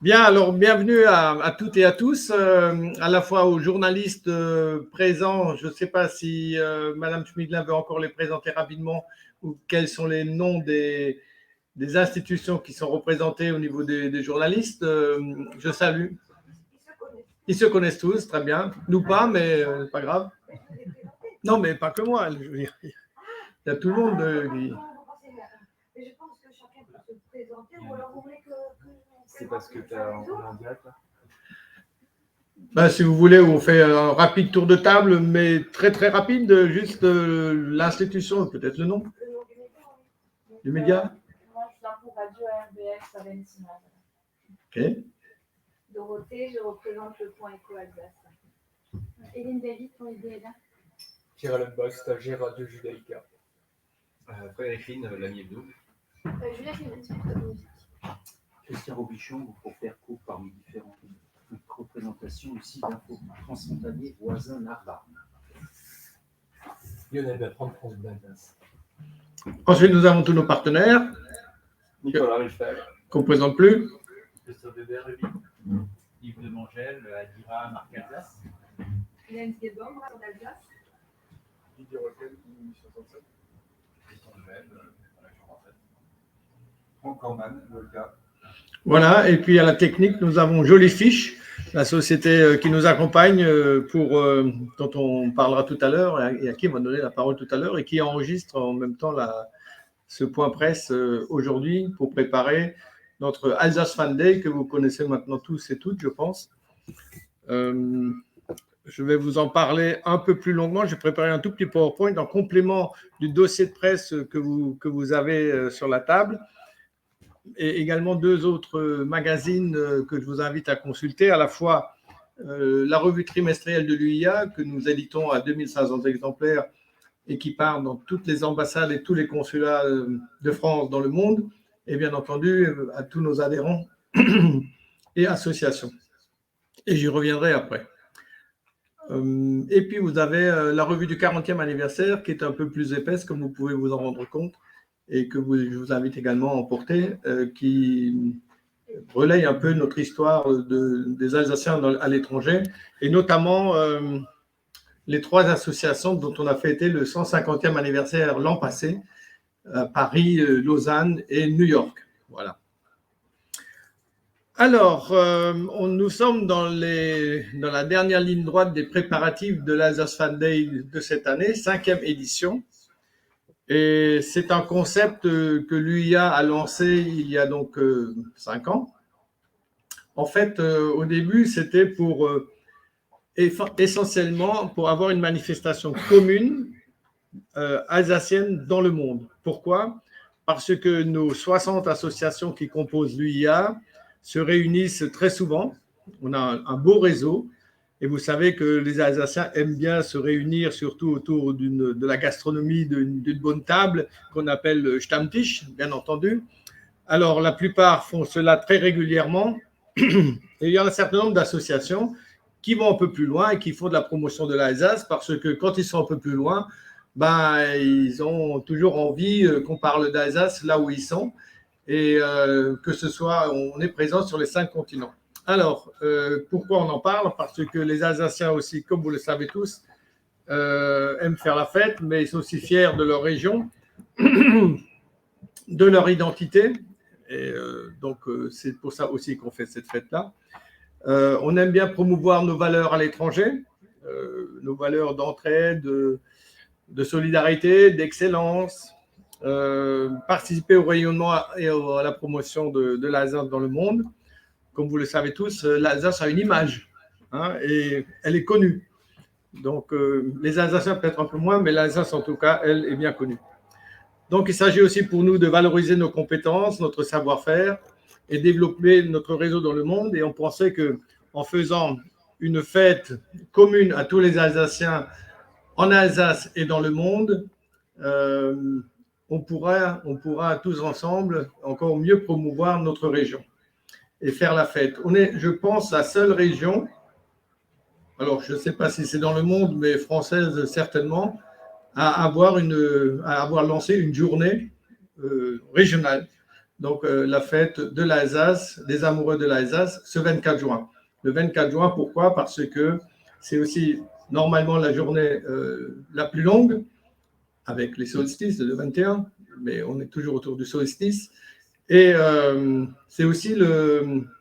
Bien, alors bienvenue à toutes et à tous, à la fois aux journalistes présents. Je ne sais pas si Madame Schmidlin veut encore les présenter rapidement ou quels sont les noms des institutions qui sont représentées au niveau des journalistes. Je salue. Ils se connaissent tous, très bien. Nous pas, mais pas grave. Non, mais pas que moi. Je veux dire. Il y a tout le monde qui... Je pense que chacun peut se présenter, ou alors vous voulez que... C'est parce que tu as en direct là. Ben, si vous voulez, on fait un rapide tour de table, mais très très rapide, juste l'institution, peut-être le nom. Le nom du média, oui. Du média. Moi, je viens pour Radio RBS à Valentina. Ok. Dorothée, je représente le point Éco Alsace. Hélène David pour l'IDLA. Pierre Lembach, stagiaire Radio Judaïka. Frédéric Rine, l'ami hebdo. Julia Clément, spectacle musique. Christian Robichon, pour faire court parmi différentes représentations aussi d'infos transfrontaliers voisins Narva. Lionel Bertrand, France d'Alsace. Ensuite, nous avons tous nos partenaires Nicolas Riffel. qu'on ne présente plus. Christophe Weber, Yves de Mangel, Adira, Marc Alsace. Hélène Sgebom, Radio d'Alsace. Didier Roquel, 1867. Christian Duvel, région française. Franck Corman, Volca. Voilà, et puis à la technique, nous avons Jolie Fiche, la société qui nous accompagne, dont on parlera tout à l'heure, et à qui on va donner la parole tout à l'heure, et qui enregistre en même temps ce point presse aujourd'hui pour préparer notre Alsace Fan Day, que vous connaissez maintenant tous et toutes, je pense. Je vais vous en parler un peu plus longuement. J'ai préparé un tout petit PowerPoint en complément du dossier de presse que vous avez sur la table. Et également deux autres magazines que je vous invite à consulter, à la fois la revue trimestrielle de l'UIA que nous éditons à 2500 exemplaires et qui part dans toutes les ambassades et tous les consulats de France dans le monde, et bien entendu à tous nos adhérents et associations. Et j'y reviendrai après. Et puis vous avez la revue du 40e anniversaire qui est un peu plus épaisse, comme vous pouvez vous en rendre compte, et que je vous invite également à emporter, qui relaye un peu notre histoire des Alsaciens à l'étranger, et notamment les trois associations dont on a fêté le 150e anniversaire l'an passé, à Paris, Lausanne et New York. Voilà. Alors, nous sommes dans la dernière ligne droite des préparatifs de l'Alsace Fan Day de cette année, 5e édition. Et c'est un concept que l'UIA a lancé il y a donc 5 ans. En fait, au début, c'était essentiellement pour avoir une manifestation commune alsacienne dans le monde. Pourquoi ? Parce que nos 60 associations qui composent l'UIA se réunissent très souvent. On a un beau réseau. Et vous savez que les Alsaciens aiment bien se réunir, surtout autour de la gastronomie, d'une bonne table, qu'on appelle Stammtisch, bien entendu. Alors, la plupart font cela très régulièrement. Et il y a un certain nombre d'associations qui vont un peu plus loin et qui font de la promotion de l'Alsace, parce que quand ils sont un peu plus loin, ils ont toujours envie qu'on parle d'Alsace là où ils sont, et que ce soit, on est présent sur les 5 continents. Alors, pourquoi on en parle ? Parce que les Alsaciens aussi, comme vous le savez tous, aiment faire la fête, mais ils sont aussi fiers de leur région, de leur identité. Et donc, c'est pour ça aussi qu'on fait cette fête-là. On aime bien promouvoir nos valeurs à l'étranger, nos valeurs d'entraide, de solidarité, d'excellence, participer au rayonnement et à la promotion de l'Alsace dans le monde. Comme vous le savez tous, l'Alsace a une image, et elle est connue. Donc, les Alsaciens peut-être un peu moins, mais l'Alsace, en tout cas, elle est bien connue. Donc, il s'agit aussi pour nous de valoriser nos compétences, notre savoir-faire et développer notre réseau dans le monde. Et on pensait qu'en faisant une fête commune à tous les Alsaciens en Alsace et dans le monde, on pourra tous ensemble encore mieux promouvoir notre région et faire la fête. On est, je pense, la seule région, alors je ne sais pas si c'est dans le monde, mais française certainement, à avoir lancé une journée régionale donc la fête de l'Alsace, des amoureux de l'Alsace, ce 24 juin. Le 24 juin, pourquoi? Parce que c'est aussi normalement la journée la plus longue, avec les solstices de le 21, mais on est toujours autour du solstice. Et c'est aussi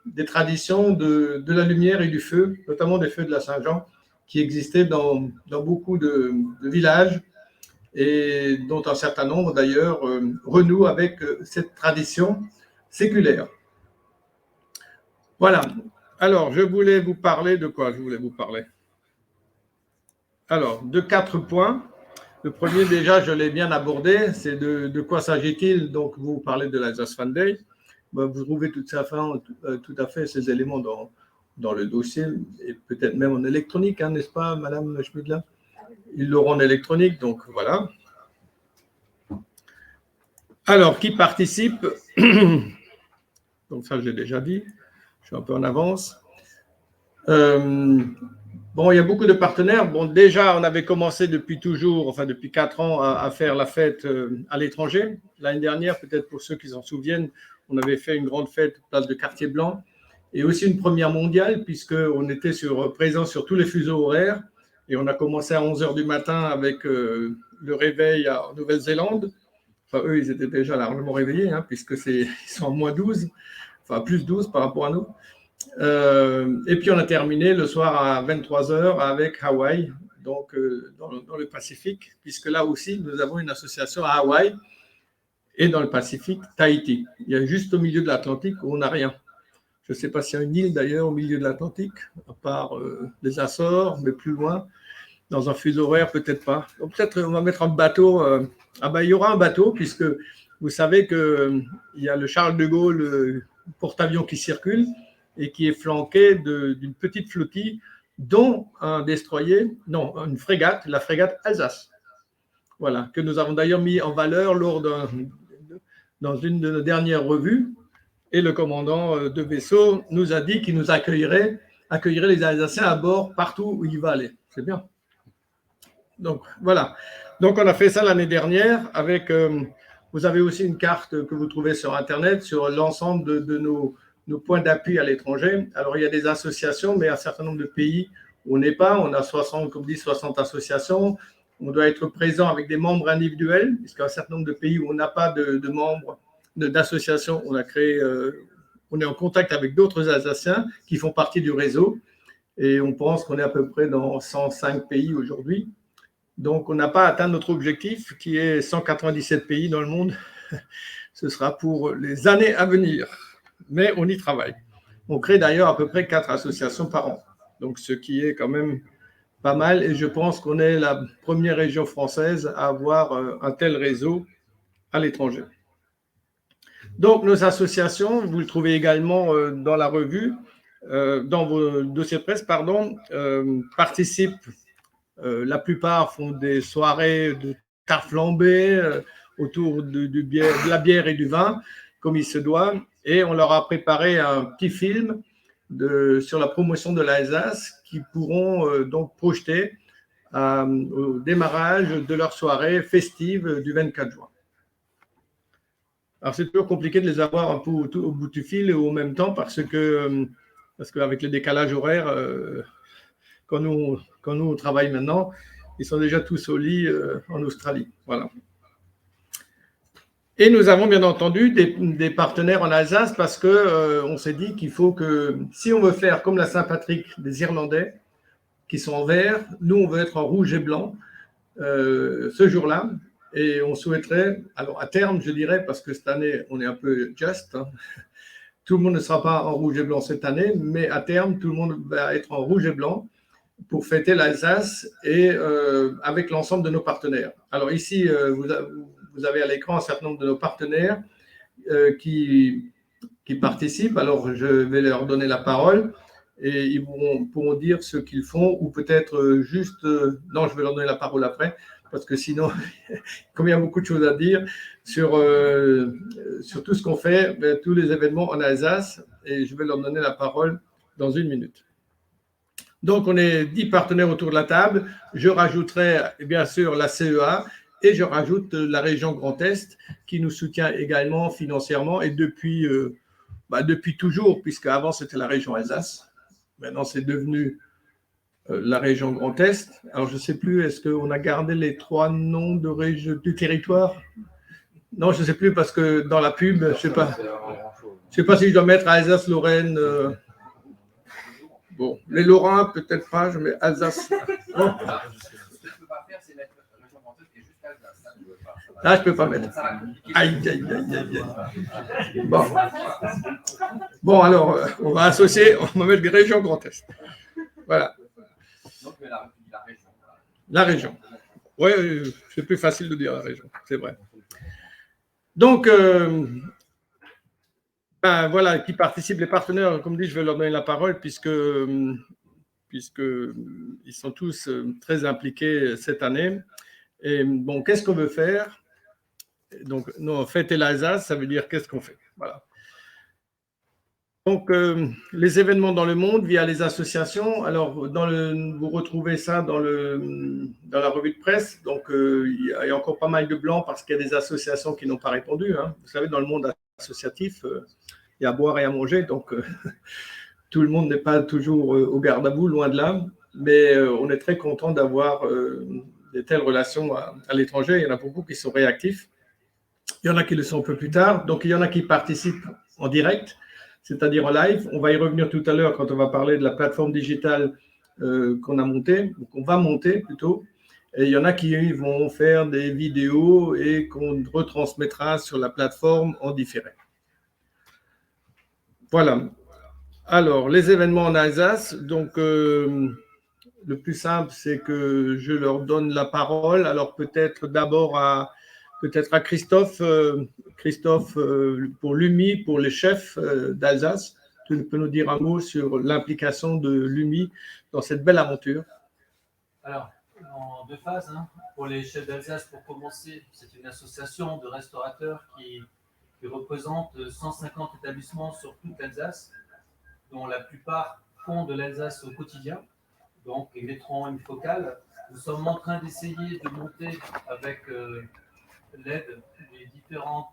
des traditions de la lumière et du feu, notamment des feux de la Saint-Jean, qui existaient dans beaucoup de villages et dont un certain nombre d'ailleurs renouent avec cette tradition séculaire. Voilà. Alors, je voulais vous parler de quoi? Je voulais vous parler. Alors, de 4 points. Le premier, déjà, je l'ai bien abordé, c'est de quoi s'agit-il? Donc, vous parlez de l'Alsace Fan Day. Vous trouvez tout à fait ces éléments dans le dossier, et peut-être même en électronique, hein, n'est-ce pas, Madame Schmidla? Ils l'auront en électronique, donc voilà. Alors, qui participe? Donc ça, j'ai déjà dit. Je suis un peu en avance. Bon, il y a beaucoup de partenaires. Bon, déjà, on avait commencé depuis toujours, enfin depuis 4 ans, à faire la fête à l'étranger. L'année dernière, peut-être pour ceux qui s'en souviennent, on avait fait une grande fête place de Quartier Blanc et aussi une première mondiale puisqu'on était présent sur tous les fuseaux horaires et on a commencé à 11h du matin avec le réveil en Nouvelle-Zélande. Enfin, eux, ils étaient déjà largement réveillés hein, ils sont en moins 12, enfin plus 12 par rapport à nous. Et puis on a terminé le soir à 23h avec Hawaï, donc dans le Pacifique, puisque là aussi nous avons une association à Hawaï et dans le Pacifique, Tahiti. Il y a juste au milieu de l'Atlantique où on n'a rien. Je ne sais pas s'il y a une île d'ailleurs au milieu de l'Atlantique, à part les Açores, mais plus loin, dans un fuseau horaire, peut-être pas. Donc peut-être on va mettre un bateau. Il y aura un bateau, puisque vous savez qu'il y a le Charles de Gaulle, le porte-avions qui circule, et qui est flanqué d'une petite flottille, dont un destroyer, non, une frégate, la frégate Alsace. Voilà, que nous avons d'ailleurs mis en valeur dans une de nos dernières revues. Et le commandant de vaisseau nous a dit qu'il nous accueillerait les Alsaciens à bord partout où il va aller. C'est bien. Donc, voilà. Donc, on a fait ça l'année dernière avec... vous avez aussi une carte que vous trouvez sur Internet sur l'ensemble de nos points d'appui à l'étranger. Alors, il y a des associations, mais un certain nombre de pays où on n'est pas. On a 60 associations. On doit être présent avec des membres individuels, puisqu'il y a un certain nombre de pays où on n'a pas de membres d'associations. On a créé, on est en contact avec d'autres Alsaciens qui font partie du réseau. Et on pense qu'on est à peu près dans 105 pays aujourd'hui. Donc, on n'a pas atteint notre objectif, qui est 197 pays dans le monde. Ce sera pour les années à venir. Mais on y travaille. On crée d'ailleurs à peu près 4 associations par an. Donc, ce qui est quand même pas mal. Et je pense qu'on est la première région française à avoir un tel réseau à l'étranger. Donc, nos associations, vous le trouvez également dans la revue, dans vos dossiers de presse, participent. La plupart font des soirées de tarte flambée autour de la bière et du vin, comme il se doit. Et on leur a préparé un petit film sur la promotion de l'Alsace qu'ils pourront donc projeter au démarrage de leur soirée festive du 24 juin. Alors, c'est toujours compliqué de les avoir un peu au bout du fil et au même temps parce qu'avec le décalage horaire, quand nous on travaille maintenant, ils sont déjà tous au lit en Australie. Voilà. Et nous avons bien entendu des partenaires en Alsace parce qu'on s'est dit qu'il faut que, si on veut faire comme la Saint-Patrick des Irlandais, qui sont en vert, nous on veut être en rouge et blanc ce jour-là. Et on souhaiterait, alors à terme, je dirais, parce que cette année, on est un peu juste, hein, tout le monde ne sera pas en rouge et blanc cette année, mais à terme, tout le monde va être en rouge et blanc pour fêter l'Alsace et avec l'ensemble de nos partenaires. Alors ici, vous avez à l'écran un certain nombre de nos partenaires qui participent. Alors, je vais leur donner la parole et ils pourront dire ce qu'ils font ou peut-être juste... non, je vais leur donner la parole après. Parce que sinon, comme il y a beaucoup de choses à dire sur tout ce qu'on fait, tous les événements en Alsace, et je vais leur donner la parole dans 1 minute. Donc, on est 10 partenaires autour de la table. Je rajouterai bien sûr la CEA Et je rajoute la région Grand Est qui nous soutient également financièrement et depuis toujours, puisque avant c'était la région Alsace. Maintenant, c'est devenu la région Grand Est. Alors, je ne sais plus, est-ce qu'on a gardé les 3 noms de région, du territoire? Non, je ne sais plus parce que dans la pub, je ne sais pas. Je ne sais pas si je dois mettre Alsace, Lorraine. Bon, les Lorrains, peut-être pas, je mets Alsace. Bon. Ce que je ne peux pas faire, c'est mettre la région Grand Est qui est juste Alsace. Ah, je ne peux pas mettre. Aïe, aïe, aïe, aïe. Bon. Bon, alors, on va associer, on va mettre région Grand Est. Voilà. Donc, la région. La région. Oui, c'est plus facile de dire la région, c'est vrai. Donc, voilà, qui participent, les partenaires, comme dit, je vais leur donner la parole puisque ils sont tous très impliqués cette année. Et bon, qu'est-ce qu'on veut faire? Donc, non, fêter l'Alsace, ça veut dire qu'est-ce qu'on fait? Voilà. Donc, les événements dans le monde via les associations. Alors, vous retrouvez ça dans la revue de presse. Donc, il y a encore pas mal de blancs parce qu'il y a des associations qui n'ont pas répondu. Hein. Vous savez, dans le monde associatif, il y a à boire et à manger. Donc, tout le monde n'est pas toujours au garde à vous, loin de là. Mais on est très content d'avoir de telles relations à l'étranger. Il y en a beaucoup qui sont réactifs. Il y en a qui le sont un peu plus tard. Donc, il y en a qui participent en direct, c'est-à-dire en live. On va y revenir tout à l'heure quand on va parler de la plateforme digitale qu'on a montée, ou qu'on va monter plutôt. Et il y en a qui vont faire des vidéos et qu'on retransmettra sur la plateforme en différé. Voilà. Alors, les événements en Alsace. Donc, le plus simple, c'est que je leur donne la parole. Alors, peut-être d'abord à Christophe, pour l'UMI, pour les chefs d'Alsace. Tu peux nous dire un mot sur l'implication de l'UMI dans cette belle aventure? Alors, en 2 phases. Hein. Pour les chefs d'Alsace, pour commencer, c'est une association de restaurateurs qui représente 150 établissements sur toute l'Alsace, dont la plupart font de l'Alsace au quotidien. Donc, ils mettront une focale. Nous sommes en train d'essayer de monter avec l'aide des différents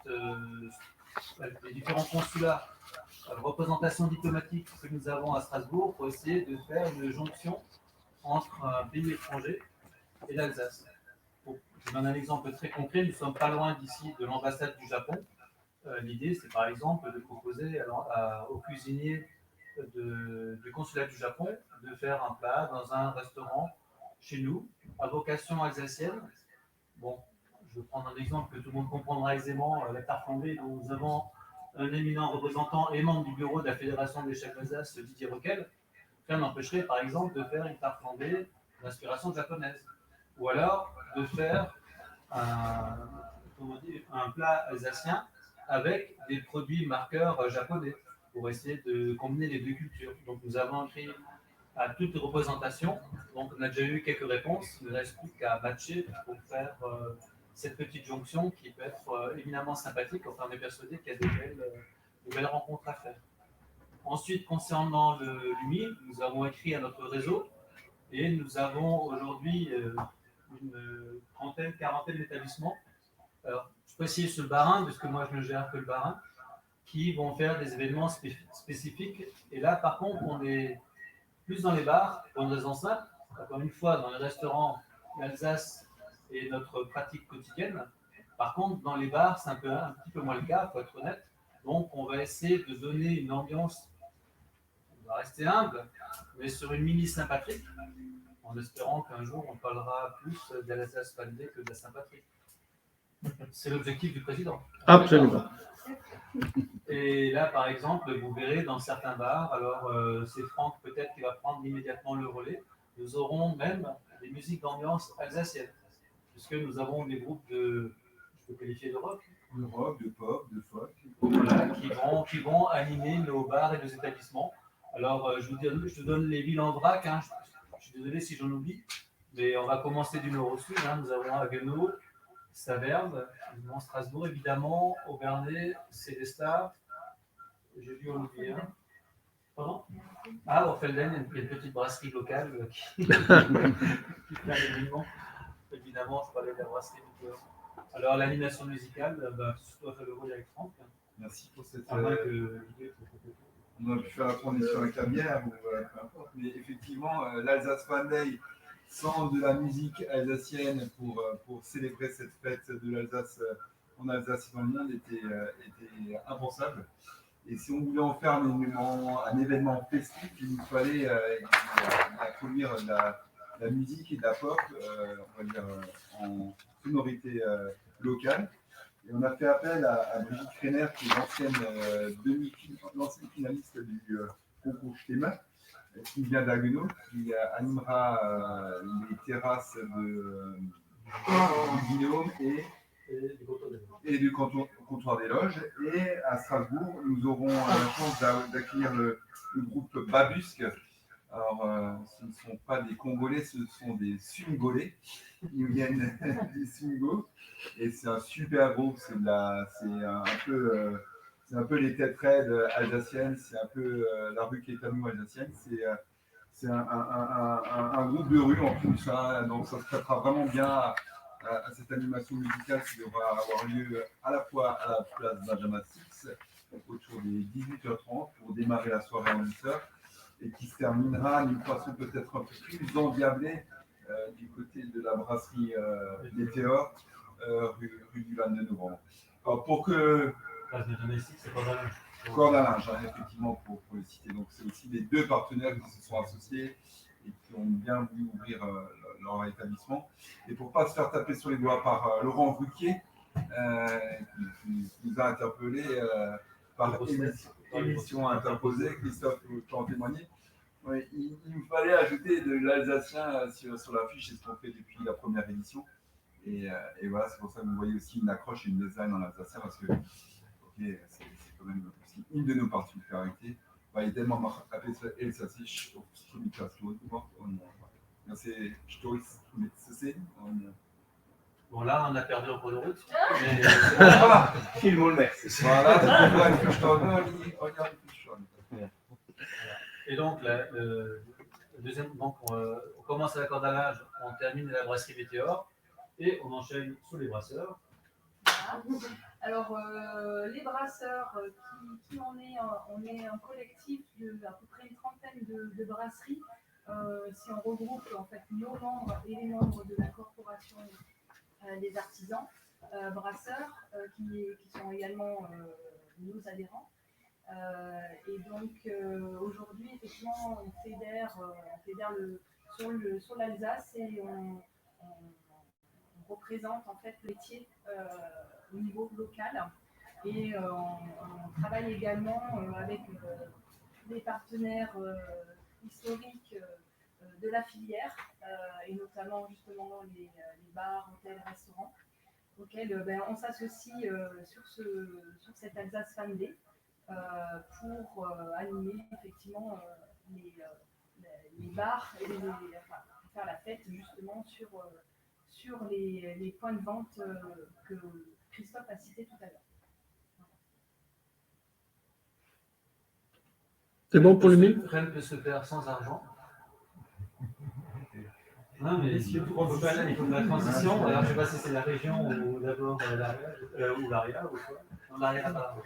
consulats, représentations diplomatiques que nous avons à Strasbourg pour essayer de faire une jonction entre un pays étranger et l'Alsace. Je donne un exemple très concret. Nous ne sommes pas loin d'ici de l'ambassade du Japon. L'idée, c'est par exemple de proposer aux cuisiniers du consulat du Japon de faire un plat dans un restaurant chez nous, à vocation alsacienne. Bon, je vais prendre un exemple que tout le monde comprendra aisément, la tarte flambée, dont nous avons un éminent représentant et membre du bureau de la Fédération des chefs d'Alsace, Didier Roquel. Rien n'empêcherait, par exemple, de faire une tarte flambée d'inspiration japonaise. Ou alors de faire un plat alsacien avec des produits marqueurs japonais pour essayer de combiner les 2 cultures. Donc nous avons écrit à toutes les représentations. Donc on a déjà eu quelques réponses. Il ne reste plus qu'à matcher pour faire cette petite jonction qui peut être éminemment sympathique. Enfin, on est persuadé qu'il y a de belles rencontres à faire. Ensuite, concernant l'UMI, nous avons écrit à notre réseau et nous avons aujourd'hui une trentaine, quarantaine d'établissements. Alors, je précise sur le Bas-Rhin, parce que moi je ne gère que le Bas-Rhin, qui vont faire des événements spécifiques. Et là, par contre, on est plus dans les bars, pour une raison simple. Encore une fois, dans les restaurants, l'Alsace est notre pratique quotidienne. Par contre, dans les bars, c'est un petit peu moins le cas, il faut être honnête. Donc, on va essayer de donner une ambiance, on va rester humble, mais sur une mini Saint-Patrick, en espérant qu'un jour, on parlera plus de l'Alsace validée que de la Saint-Patrick. C'est l'objectif du président. Absolument. Et là, par exemple, vous verrez dans certains bars, alors c'est Franck peut-être qui va prendre immédiatement le relais, nous aurons même des musiques d'ambiance alsaciennes, puisque nous avons des groupes je peux qualifier de rock, De rock, de pop, de folk. voilà, qui vont animer nos bars et nos établissements. Alors, je vous donne les villes en vrac, hein. Je suis désolé si j'en oublie, mais on va commencer du nord au sud. Hein. Nous avons Haguenau, Saverne, Strasbourg évidemment, Aubernais, Célestat, j'ai vu en oublier un. Pardon? Ah, Orfelden, il y a une petite brasserie locale qui fait l'événement. évidemment, je parlais de la brasserie Météor. Alors, l'animation musicale, je dois faire le rôle avec Franck. Merci pour cette. À moins que l'idée soit complète. On a pu faire la transition avec la bière, ou peu importe. Mais effectivement, l'Alsace Fan Day, sans de la musique alsacienne pour célébrer cette fête de l'Alsace en Alsace et dans le monde, était impensable. Et si on voulait en faire un événement festif, il nous fallait introduire de la musique et de la pop, on va dire, en sonorité locale. Et on a fait appel à Brigitte Kreiner, qui est l'ancienne finaliste du concours Stéma, qui vient d'Haguenau, qui animera les terrasses du Guillaume et du comptoir des loges. Et à Strasbourg, nous aurons la chance d'accueillir le groupe Babusque. Alors, ce ne sont pas des Congolais, ce sont des Sungolais. Ils viennent du Sungo. Et c'est un super groupe. C'est un peu les têtes raides alsaciennes. C'est un peu la rue Kétanou alsacienne. C'est un groupe de rue en plus. Hein, donc ça se prêtera vraiment bien à cette animation musicale qui devra avoir lieu à la fois à la place Benjamin Six, autour des 18h30 pour démarrer la soirée en douceur, et qui se terminera d'une façon peut-être un peu plus endiablée du côté de la brasserie Météor, rue du 22 novembre. Alors pour que... c'est pas mal. Cordalinge, hein, effectivement, pour le citer. Donc c'est aussi les deux partenaires qui se sont associés et qui ont bien voulu ouvrir leur établissement. Et pour ne pas se faire taper sur les doigts par Laurent Ruquier, qui nous a interpellés par émission interposée, Christophe peut en témoigner. Oui, il nous fallait ajouter de l'alsacien sur l'affiche, c'est ce qu'on fait depuis la première édition. Et voilà, c'est pour ça que vous voyez aussi une accroche et une design en alsacien, parce que c'est quand même aussi une de nos particularités. Weil Dänemark Elsassisch auf Kommunikation gemacht und c'est stolz mit zu sehen. Bon, là, on a perdu en cours de route. Mais... Voilà, Film le Et donc, le deuxième, donc on commence à la cordalage, on termine la brasserie Météor et on enchaîne sur les brasseurs. Voilà. Alors, les brasseurs, on est un collectif de à peu près une trentaine de brasseries. Si on regroupe en fait nos membres et les membres de la corporation des artisans brasseurs, qui sont également nos adhérents. Et donc aujourd'hui, effectivement, on fédère sur l'Alsace et on représente en fait le métier au niveau local. Et on travaille également avec des partenaires historiques de la filière, et notamment justement les bars, hôtels, restaurants, auxquels on s'associe sur cette Alsace Fan Day pour animer effectivement les bars et faire la fête justement sur les points de vente que Christophe a cités tout à l'heure. C'est bon pour lui? Rien ne peut se faire sans argent. Non, mais il faut de la transition. Alors, je ne sais pas si c'est la région ou d'abord l'ARIA ou quoi. Non, l'ARIA, pas.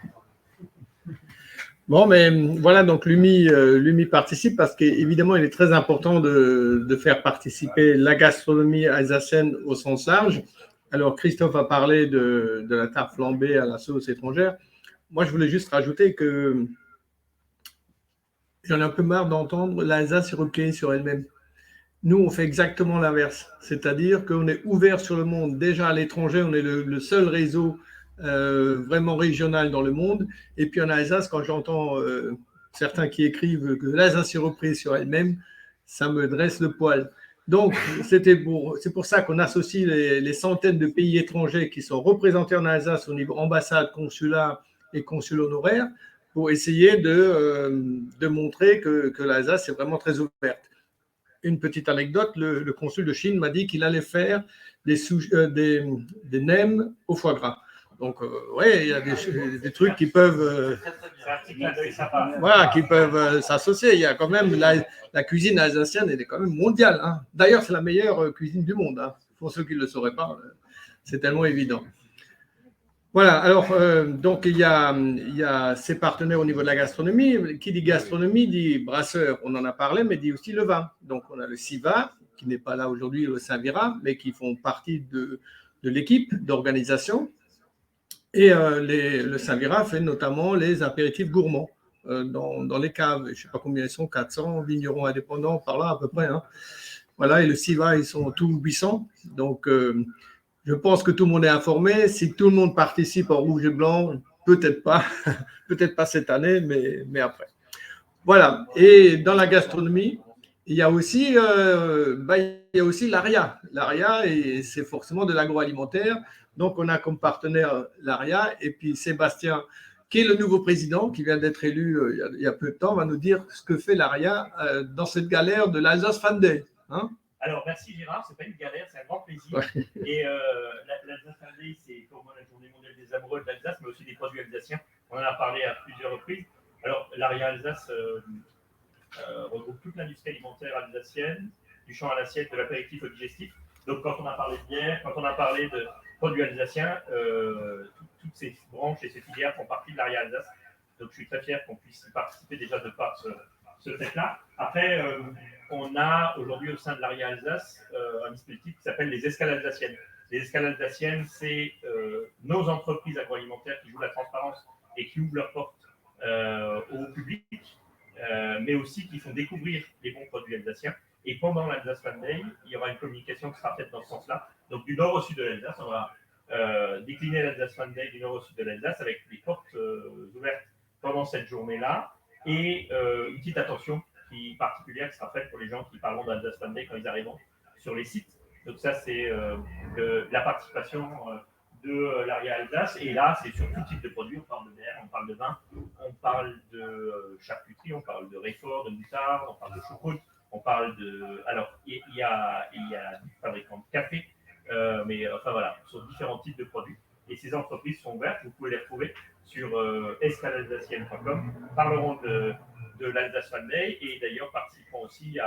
Bon, mais voilà, donc l'UMI participe parce qu'évidemment, il est très important de faire participer la gastronomie alsacienne au sens large. Alors, Christophe a parlé de la tarte flambée à la sauce étrangère. Moi, je voulais juste rajouter que j'en ai un peu marre d'entendre l'Alsace se replier sur elle-même. Nous, on fait exactement l'inverse. C'est-à-dire qu'on est ouvert sur le monde. Déjà à l'étranger, on est le seul réseau vraiment régional dans le monde. Et puis en Alsace, quand j'entends certains qui écrivent que l'Alsace est reprise sur elle-même, ça me dresse le poil. Donc, c'est pour ça qu'on associe les centaines de pays étrangers qui sont représentés en Alsace au niveau ambassade, consulat et consul honoraire pour essayer de montrer que l'Alsace est vraiment très ouverte. Une petite anecdote, le consul de Chine m'a dit qu'il allait faire des nems au foie gras. Donc, ouais, il y a des trucs qui peuvent, voilà, qui peuvent s'associer. Il y a quand même la cuisine alsacienne, elle est quand même mondiale. Hein. D'ailleurs, c'est la meilleure cuisine du monde. Il pour ceux qui ne le sauraient pas, c'est tellement évident. Voilà, alors, donc il y a ces partenaires au niveau de la gastronomie. Qui dit gastronomie dit brasseur, on en a parlé, mais dit aussi le vin. Donc, on a le CIVA, qui n'est pas là aujourd'hui, le Saint-Vira, mais qui font partie de l'équipe d'organisation. Et le Saint-Vira fait notamment les apéritifs gourmands dans les caves. Je ne sais pas combien ils sont, 400 vignerons indépendants par là à peu près. Hein. Voilà, et le CIVA, ils sont tous 800. Donc, je pense que tout le monde est informé. Si tout le monde participe en rouge et blanc, peut-être pas, peut-être pas cette année, mais après. Voilà. Et dans la gastronomie, il y a aussi l'ARIA. L'ARIA, et c'est forcément de l'agroalimentaire. Donc, on a comme partenaire l'ARIA. Et puis, Sébastien, qui est le nouveau président, qui vient d'être élu il y a peu de temps, va nous dire ce que fait l'ARIA dans cette galère de l'Alsace Fan Day. Hein? Alors, merci Gérard, c'est pas une galère, c'est un grand plaisir. Ouais. Et l'Alsace Fan Day, c'est pour moi la journée mondiale des amoureux de l'Alsace, mais aussi des produits alsaciens. On en a parlé à plusieurs reprises. Alors, l'ARIA Alsace regroupe toute l'industrie alimentaire alsacienne, du champ à l'assiette, de l'apéritif au digestif. Donc, quand on a parlé de bière, quand on a parlé de produits alsaciens, toutes ces branches et ces filières font partie de l'ARIA Alsace. Donc, je suis très fier qu'on puisse y participer déjà de par ce fait-là. Après, on a aujourd'hui au sein de l'ARIA Alsace un dispositif qui s'appelle les escales alsaciennes. Les escales alsaciennes, c'est nos entreprises agroalimentaires qui jouent la transparence et qui ouvrent leurs portes au public, mais aussi qui font découvrir les bons produits alsaciens. Et pendant l'Alsace Fan Day, il y aura une communication qui sera faite dans ce sens-là. Donc du nord au sud de l'Alsace, on va décliner l'Alsace Fan Day du nord au sud de l'Alsace avec les portes ouvertes pendant cette journée-là et une petite attention particulière qui sera faite pour les gens qui parleront d'Alsace Fan Day quand ils arriveront sur les sites. Donc ça, c'est la participation de l'ARIA Alsace. Et là, c'est sur tout type de produits. On parle de bière, on parle de vin, on parle de charcuterie, on parle de réfort, de moutarde, on parle de choucroute, on parle de... Alors, il y a des fabricants de café, mais enfin voilà, sur différents types de produits. Et ces entreprises sont ouvertes, vous pouvez les retrouver sur escalalsacienne.com. Parleront de l'Alsace Fan Day et d'ailleurs participeront aussi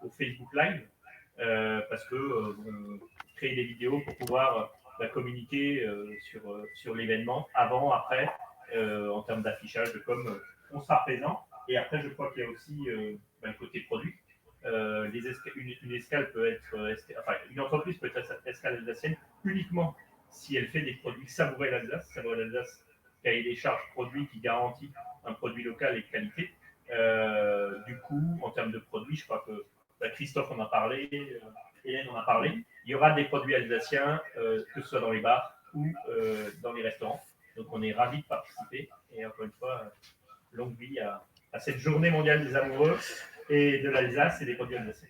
au Facebook Live parce que on crée des vidéos pour pouvoir communiquer sur l'événement avant, après, en termes d'affichage, de com, on sera présent. Et après, je crois qu'il y a aussi le côté produit. Une escale peut être, une entreprise peut être escale alsacienne uniquement si elle fait des produits savourés l'Alsace. Savourés l'Alsace, cahier des charges produit qui garantit un produit local et de qualité. Du coup, en termes de produits, je crois que Christophe en a parlé, Hélène en a parlé. Il y aura des produits alsaciens, que ce soit dans les bars ou dans les restaurants. Donc, on est ravis de participer. Et encore une fois, longue vie à cette journée mondiale des amoureux et de l'Alsace et des produits alsaciens.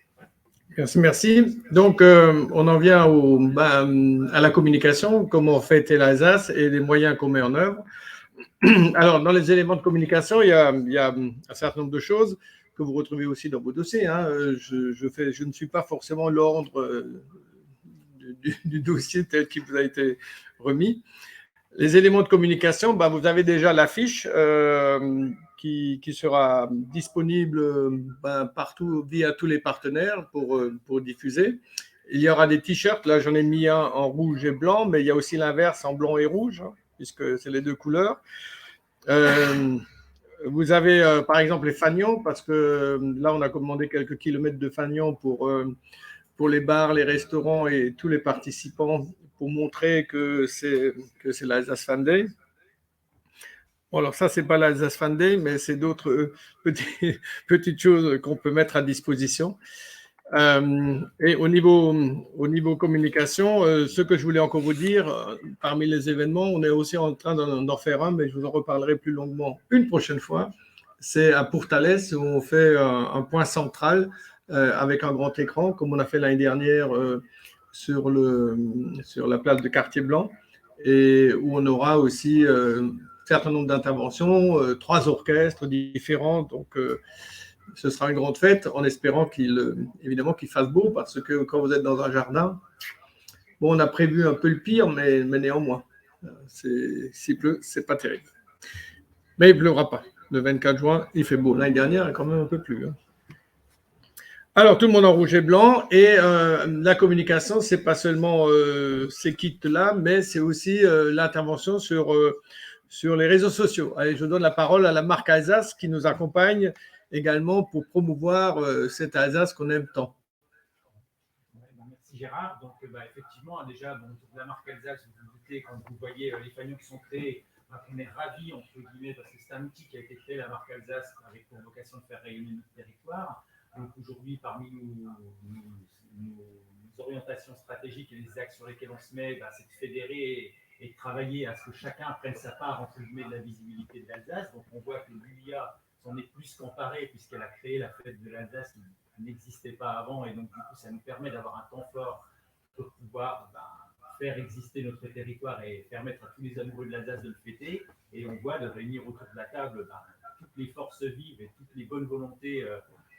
Merci. Donc, on en vient à la communication, comment fêter l'Alsace et les moyens qu'on met en œuvre. Alors, dans les éléments de communication, il y a un certain nombre de choses que vous retrouvez aussi dans vos dossiers. Hein. Je ne suis pas forcément l'ordre du dossier tel qu'il vous a été remis. Les éléments de communication, vous avez déjà l'affiche qui sera disponible partout via tous les partenaires pour diffuser. Il y aura des t-shirts, là j'en ai mis un en rouge et blanc, mais il y a aussi l'inverse en blanc et rouge, hein, puisque c'est les deux couleurs. Vous avez par exemple les fanions, parce que là on a commandé quelques kilomètres de fanions pour les bars, les restaurants et tous les participants pour montrer que c'est l'Alsace Fan Day. Bon, alors ça, c'est pas l'Alsace Fan Day, mais c'est d'autres petites choses qu'on peut mettre à disposition. Et au niveau communication, ce que je voulais encore vous dire, parmi les événements, on est aussi en train d'en faire un, mais je vous en reparlerai plus longuement une prochaine fois. C'est à Pourtalès où on fait un point central avec un grand écran, comme on a fait l'année dernière sur la place de Quartier Blanc, et où on aura aussi un certain nombre d'interventions, 3 orchestres différents, donc ce sera une grande fête en espérant évidemment qu'il fasse beau, parce que quand vous êtes dans un jardin, bon, on a prévu un peu le pire, mais néanmoins, s'il pleut, c'est pas terrible. Mais il ne pleuvra pas. Le 24 juin, il fait beau. L'année dernière, il a quand même un peu plu. Hein. Alors, tout le monde en rouge et blanc. Et la communication, c'est pas seulement ces kits-là, mais c'est aussi l'intervention sur les réseaux sociaux. Allez, je donne la parole à la marque Alsace qui nous accompagne également pour promouvoir cette Alsace qu'on aime tant. Merci Gérard. Donc, effectivement, déjà, autour de la marque Alsace, vous vous doutez, quand vous voyez les fanions qui sont créés, on est ravis, entre guillemets, parce que c'est un outil qui a été créé, la marque Alsace, avec pour vocation de faire rayonner notre territoire. Donc, aujourd'hui, parmi nos orientations stratégiques et les axes sur lesquels on se met, c'est de fédérer et de travailler à ce que chacun prenne sa part, entre guillemets, de la visibilité de l'Alsace. Donc, on voit que l'UIA s'en est plus qu'emparée, puisqu'elle a créé la fête de l'Alsace qui n'existait pas avant, et donc du coup ça nous permet d'avoir un temps fort pour pouvoir faire exister notre territoire et permettre à tous les amoureux de l'Alsace de le fêter. Et on voit de réunir autour de la table toutes les forces vives et toutes les bonnes volontés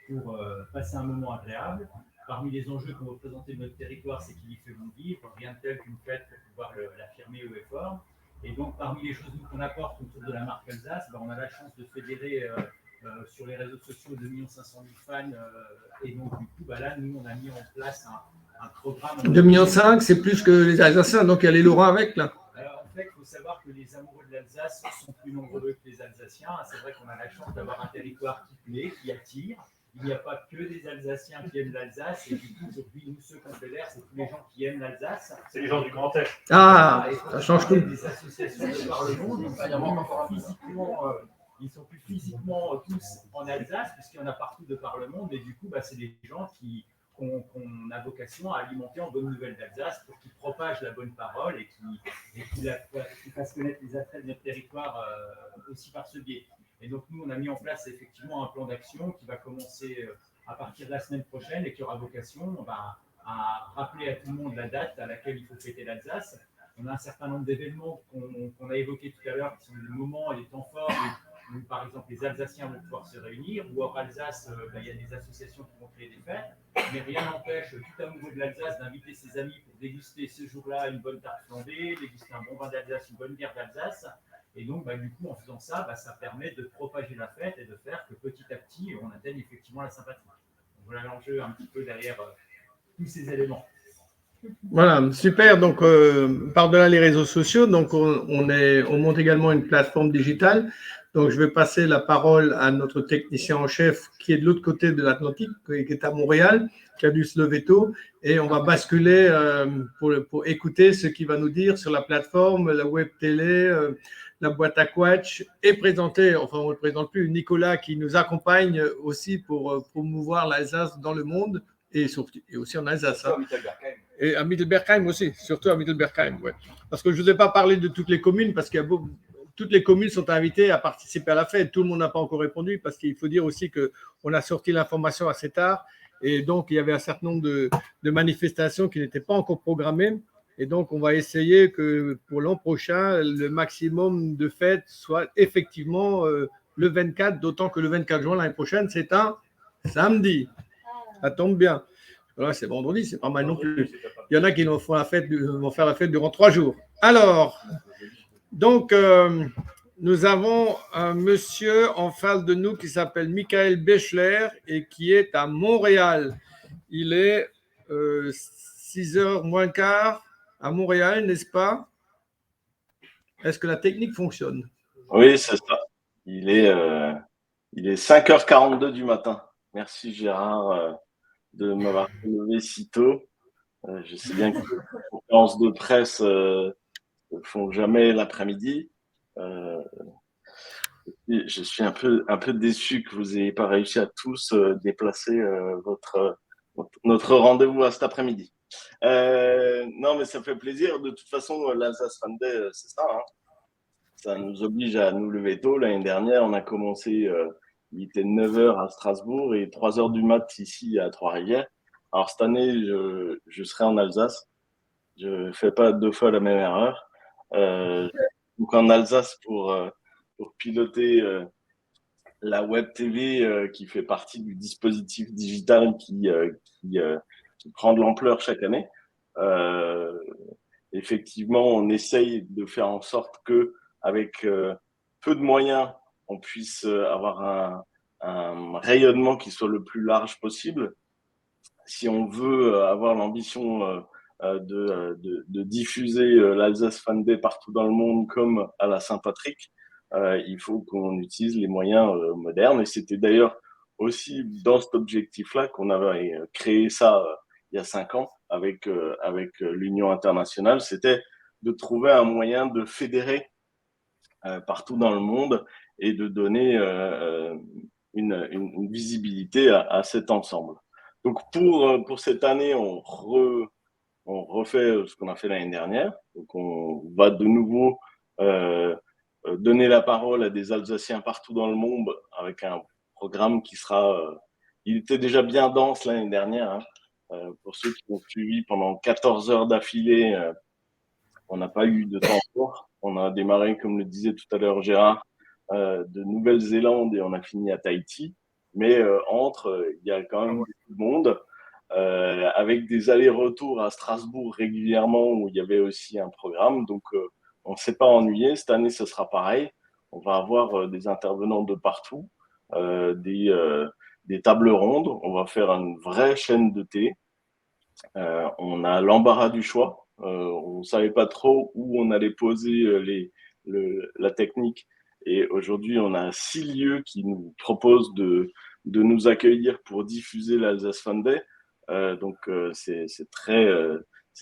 pour passer un moment agréable. Parmi les enjeux qu'on veut présenter de notre territoire, c'est qu'il y fait bon vivre, rien de tel qu'une fête pour pouvoir l'affirmer haut et fort. Et donc parmi les choses qu'on apporte autour de la marque Alsace, on a la chance de fédérer sur les réseaux sociaux 2 500 000 fans. Et donc, du coup, là, nous, on a mis en place un programme. 2,5 millions, c'est plus que les Alsaciens, donc il y a les Lorrains avec, là. En fait, il faut savoir que les amoureux de l'Alsace sont plus nombreux que les Alsaciens. C'est vrai qu'on a la chance d'avoir un territoire qui plaît, qui attire. Il n'y a pas que des Alsaciens qui aiment l'Alsace. Et du coup, aujourd'hui, nous, ceux qu'on fédère, c'est tous les gens qui aiment l'Alsace. C'est les gens du Grand Est. Ah, ça change tout. Des associations de par le monde, ils sont plus physiquement tous en Alsace, puisqu'il y en a partout de par le monde, et du coup, c'est des gens qu'on a vocation à alimenter en bonnes nouvelles d'Alsace pour qu'ils propagent la bonne parole et qu'ils fassent connaître les attraits de notre territoire aussi par ce biais. Et donc, nous, on a mis en place effectivement un plan d'action qui va commencer à partir de la semaine prochaine et qui aura vocation à rappeler à tout le monde la date à laquelle il faut fêter l'Alsace. On a un certain nombre d'événements qu'on a évoqués tout à l'heure, qui sont des moments et des temps forts où, par exemple, les Alsaciens vont pouvoir se réunir, ou hors Alsace, il y a des associations qui vont créer des fêtes, mais rien n'empêche tout amoureux de l'Alsace d'inviter ses amis pour déguster ce jour-là une bonne tarte flambée, déguster un bon vin d'Alsace, une bonne bière d'Alsace. Et donc, du coup, en faisant ça, ça permet de propager la fête et de faire que petit à petit, on atteigne effectivement la sympathie. Donc, voilà l'enjeu un petit peu derrière tous ces éléments. Voilà, super. Donc, par-delà les réseaux sociaux, donc on monte également une plateforme digitale. Donc, je vais passer la parole à notre technicien en chef qui est de l'autre côté de l'Atlantique, qui est à Montréal, qui a dû se lever tôt. Et on va basculer pour écouter ce qu'il va nous dire sur la plateforme, la web télé, la boîte à Quatch, et présenter, enfin on ne le présente plus, Nicolas qui nous accompagne aussi pour promouvoir l'Alsace dans le monde et aussi en Alsace. Hein. Et à Mittelbergheim aussi, surtout à Mittelbergheim, ouais. Parce que je ne vous ai pas parlé de toutes les communes, parce qu'il y a toutes les communes sont invitées à participer à la fête. Tout le monde n'a pas encore répondu, parce qu'il faut dire aussi qu'on a sorti l'information assez tard, et donc il y avait un certain nombre de manifestations qui n'étaient pas encore programmées. Et donc, on va essayer que pour l'an prochain, le maximum de fêtes soit effectivement le 24, d'autant que le 24 juin l'année prochaine, c'est un samedi. Ça tombe bien. Voilà, c'est vendredi, c'est pas mal non plus. Il y en a qui vont faire la fête durant 3 jours. Alors, donc, nous avons un monsieur en face de nous qui s'appelle Michael Bechler et qui est à Montréal. Il est 6h moins quart à Montréal, n'est-ce pas? Est-ce que la technique fonctionne? Oui, c'est ça. Il est 5h42 du matin. Merci Gérard de m'avoir levé si tôt. Je sais bien que les conférences de presse ne font jamais l'après-midi. Je suis un peu déçu que vous n'ayez pas réussi à tous déplacer notre rendez-vous à cet après-midi. Non, mais ça fait plaisir. De toute façon, l'Alsace Fan Day, c'est ça. Hein. Ça nous oblige à nous lever tôt. L'année dernière, on a commencé, il était 9h à Strasbourg et 3h du mat ici à Trois-Rivières. Alors cette année, je serai en Alsace. Je ne fais pas 2 fois la même erreur. Donc en Alsace pour piloter la Web TV qui fait partie du dispositif digital qui prend de l'ampleur chaque année. Effectivement, on essaye de faire en sorte que, avec peu de moyens, on puisse avoir un rayonnement qui soit le plus large possible. si on veut avoir l'ambition de diffuser l'Alsace Fan Day partout dans le monde comme à la Saint-Patrick, il faut qu'on utilise les moyens modernes. Et c'était d'ailleurs aussi dans cet objectif-là qu'on avait créé ça il y a 5 ans avec l'Union internationale. C'était de trouver un moyen de fédérer partout dans le monde et de donner une visibilité à cet ensemble. Donc pour cette année, on refait ce qu'on a fait l'année dernière. Donc on va de nouveau donner la parole à des Alsaciens partout dans le monde avec un programme qui sera... il était déjà bien dense l'année dernière. Pour ceux qui ont suivi pendant 14 heures d'affilée, on n'a pas eu de temps court. On a démarré, comme le disait tout à l'heure Gérard, de Nouvelle-Zélande et on a fini à Tahiti. Mais il y a quand même beaucoup de monde, avec des allers-retours à Strasbourg régulièrement où il y avait aussi un programme. Donc, on ne s'est pas ennuyé. Cette année, ce sera pareil. On va avoir des intervenants de partout, des tables rondes. On va faire une vraie chaîne de thé. On a l'embarras du choix. On ne savait pas trop où on allait poser la technique. Et aujourd'hui, on a 6 lieux qui nous proposent de nous accueillir pour diffuser l'Alsace Fan Day. Donc, c'est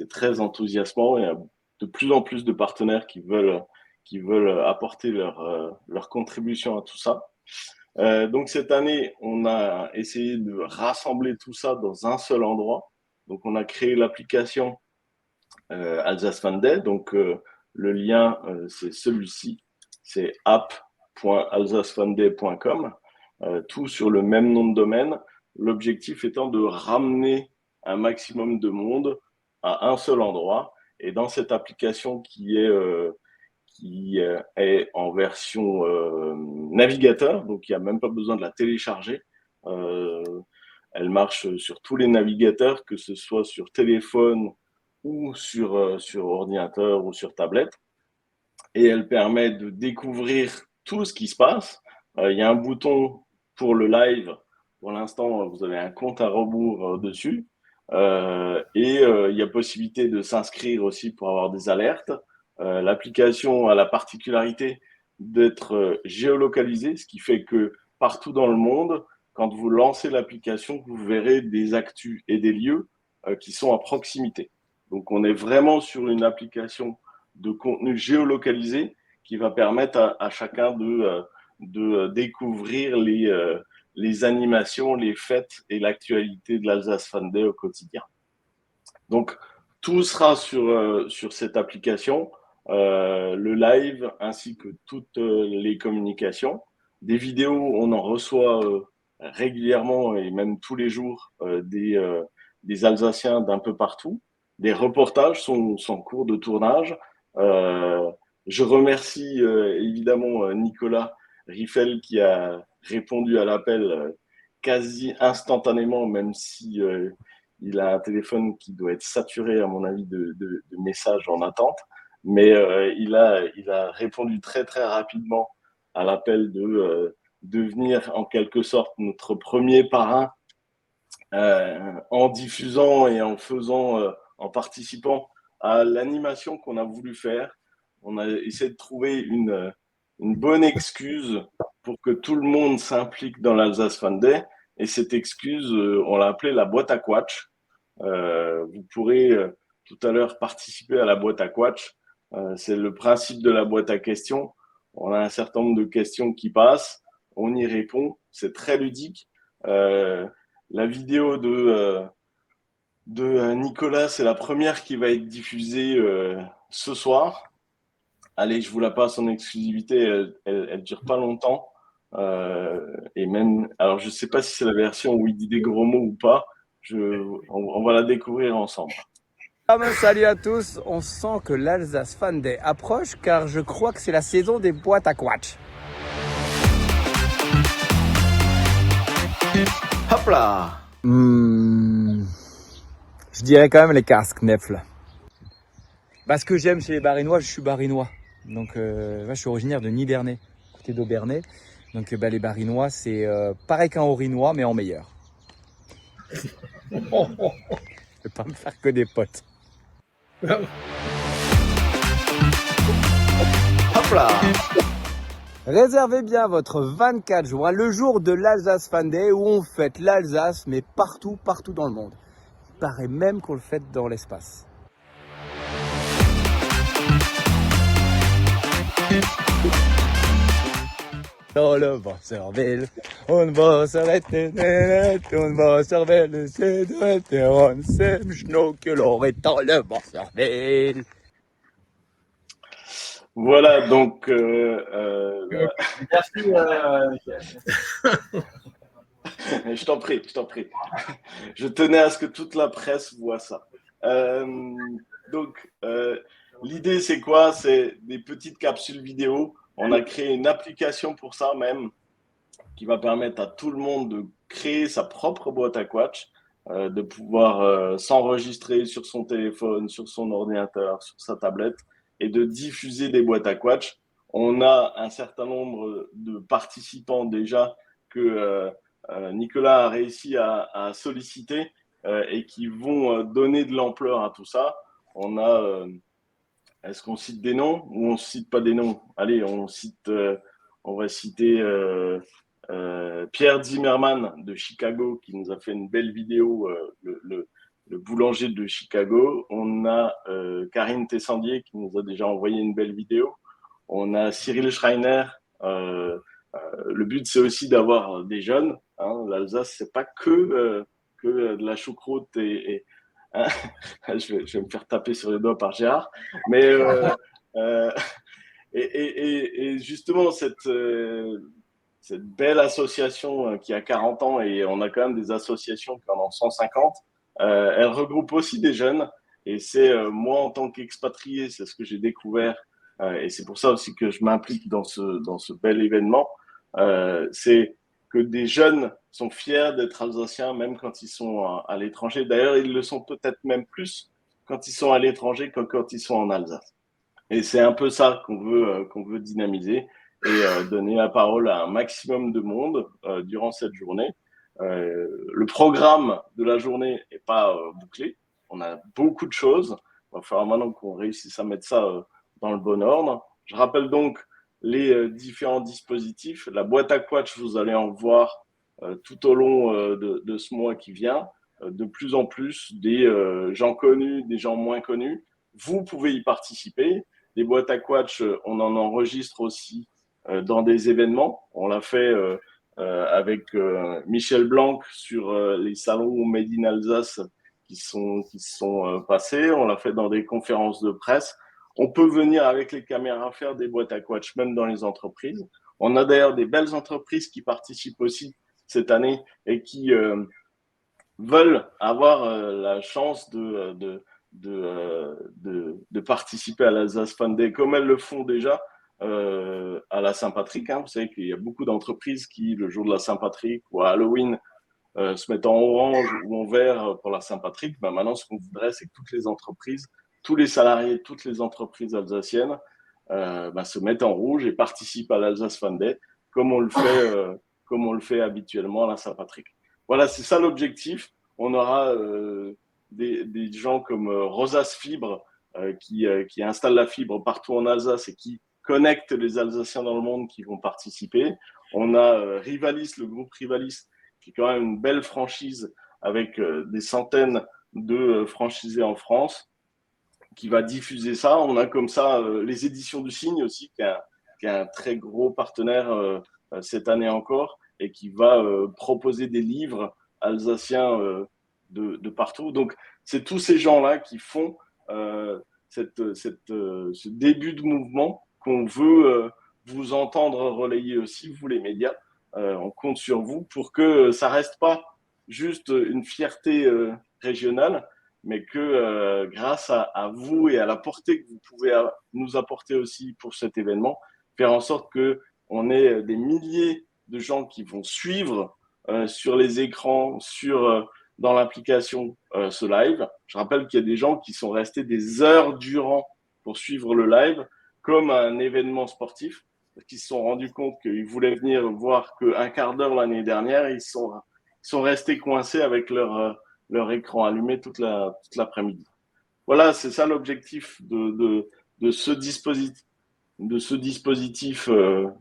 très enthousiasmant. Il y a de plus en plus de partenaires qui veulent apporter leur contribution à tout ça. Donc, cette année, on a essayé de rassembler tout ça dans un seul endroit. Donc, on a créé l'application Alsace Fan Day. Donc, le lien, c'est celui-ci. C'est app.alsacefanday.com. Tout sur le même nom de domaine. L'objectif étant de ramener un maximum de monde à un seul endroit. Et dans cette application qui est en version navigateur, donc il n'y a même pas besoin de la télécharger. Elle marche sur tous les navigateurs, que ce soit sur téléphone ou sur ordinateur ou sur tablette. Et elle permet de découvrir tout ce qui se passe. Il y a un bouton pour le live. Pour l'instant, vous avez un compte à rebours dessus. Et il y a possibilité de s'inscrire aussi pour avoir des alertes. L'application a la particularité d'être géolocalisée, ce qui fait que partout dans le monde, quand vous lancez l'application, vous verrez des actus et des lieux qui sont à proximité. Donc, on est vraiment sur une application de contenu géolocalisé qui va permettre à chacun de découvrir les animations, les fêtes et l'actualité de l'Alsace Fan Day au quotidien. Donc, tout sera sur cette application, le live ainsi que toutes les communications. Des vidéos, on en reçoit régulièrement et même tous les jours des Alsaciens d'un peu partout. Des reportages sont en cours de tournage. Je remercie évidemment Nicolas Riffel qui a répondu à l'appel quasi instantanément, même si il a un téléphone qui doit être saturé, à mon avis, de messages en attente. Mais il a répondu très, très rapidement à l'appel de devenir en quelque sorte notre premier parrain en diffusant et en en participant à l'animation qu'on a voulu faire. On a essayé de trouver une bonne excuse pour que tout le monde s'implique dans l'Alsace Fan Day. Et cette excuse, on l'a appelée la boîte à Quatsch. Vous pourrez tout à l'heure participer à la boîte à Quatsch. C'est le principe de la boîte à questions. On a un certain nombre de questions qui passent. On y répond. C'est très ludique. La vidéo de Nicolas, c'est la première qui va être diffusée ce soir. Allez, je vous la passe en exclusivité. Elle dure pas longtemps. Et même, alors je sais pas si c'est la version où il dit des gros mots ou pas. On va la découvrir ensemble. Salut à tous. On sent que l'Alsace Fan Day approche car je crois que c'est la saison des boîtes à Quatsch. Hop là. Je dirais quand même les casques Nefl. Ce que j'aime chez les Barinois, je suis Barinois. Donc moi, je suis originaire de Nidernais, côté d'Aubernais. Donc les Barinois, c'est pareil qu'un Orinois, mais en meilleur. Je vais pas me faire que des potes. Hop là. Réservez bien votre 24 juin, le jour de l'Alsace Fan Day, où on fête l'Alsace, mais partout dans le monde. Il paraît même qu'on le fête dans l'espace. Dans le Wasserwelle, und Wasser und Wasserwelle, c'est de on s'aime, Schnuckelor est dans le Wasserwelle. Voilà, donc. Merci. Je t'en prie. Je tenais à ce que toute la presse voit ça. L'idée, c'est quoi? C'est des petites capsules vidéo. On a créé une application pour ça même, qui va permettre à tout le monde de créer sa propre boîte à Quatch, de pouvoir s'enregistrer sur son téléphone, sur son ordinateur, sur sa tablette, et de diffuser des boîtes à Quatch. On a un certain nombre de participants déjà que Nicolas a réussi à solliciter et qui vont donner de l'ampleur à tout ça. On a, est-ce qu'on cite des noms ou on ne cite pas des noms? Allez, on va citer Pierre Zimmerman de Chicago qui nous a fait une belle vidéo, le boulanger de Chicago. On a Karine Tessandier qui nous a déjà envoyé une belle vidéo. On a Cyril Schreiner. Le but, c'est aussi d'avoir des jeunes. Hein. L'Alsace, c'est pas que de la choucroute hein. je vais me faire taper sur les doigts par Gérard. Mais justement, cette belle association qui a 40 ans, et on a quand même des associations qui en ont 150, elle regroupe aussi des jeunes. Et c'est moi, en tant qu'expatrié, c'est ce que j'ai découvert. Et c'est pour ça aussi que je m'implique dans ce bel événement. C'est que des jeunes sont fiers d'être alsaciens, même quand ils sont à l'étranger. D'ailleurs, ils le sont peut-être même plus quand ils sont à l'étranger que quand ils sont en Alsace. Et c'est un peu ça qu'on veut dynamiser et donner la parole à un maximum de monde durant cette journée. Le programme de la journée n'est pas bouclé. On a beaucoup de choses. Il va falloir maintenant qu'on réussisse à mettre ça dans le bon ordre. Je rappelle donc les différents dispositifs. La boîte à Quatch, vous allez en voir tout au long de ce mois qui vient. De plus en plus, des gens connus, des gens moins connus. Vous pouvez y participer. Les boîtes à Quatch, on en enregistre aussi dans des événements. On l'a fait avec Michel Blanc sur les salons Made in Alsace qui sont passés. On l'a fait dans des conférences de presse. On peut venir avec les caméras faire des boîtes à Quatch, même dans les entreprises. On a d'ailleurs des belles entreprises qui participent aussi cette année et qui veulent avoir la chance de participer à l'Alsace Fan Day, comme elles le font déjà à la Saint-Patrick. Hein. Vous savez qu'il y a beaucoup d'entreprises qui, le jour de la Saint-Patrick ou à Halloween, se mettent en orange ou en vert pour la Saint-Patrick. Ben maintenant, ce qu'on voudrait, c'est que toutes les entreprises, tous les salariés, toutes les entreprises alsaciennes se mettent en rouge et participent à l'Alsace Fan Day, comme on le fait habituellement à la Saint-Patrick. Voilà, c'est ça l'objectif. On aura des gens comme Rosas Fibre qui installent la fibre partout en Alsace et qui connectent les Alsaciens dans le monde qui vont participer. On a Rivalis, le groupe Rivalis, qui est quand même une belle franchise avec des centaines de franchisés en France, qui va diffuser ça. On a comme ça les éditions du Cygne aussi, qui est un très gros partenaire cette année encore, et qui va proposer des livres alsaciens de partout. Donc, c'est tous ces gens-là qui font ce début de mouvement qu'on veut vous entendre relayer aussi, vous les médias. On compte sur vous pour que ça reste pas juste une fierté régionale, mais que grâce à vous et à la portée que vous pouvez nous apporter aussi pour cet événement, faire en sorte qu'on ait des milliers de gens qui vont suivre sur les écrans, dans l'application ce live. Je rappelle qu'il y a des gens qui sont restés des heures durant pour suivre le live, comme un événement sportif, qui se sont rendus compte qu'ils voulaient venir voir qu'un quart d'heure l'année dernière, ils sont restés coincés avec leur leur écran allumé toute l'après-midi. Voilà, c'est ça l'objectif de ce dispositif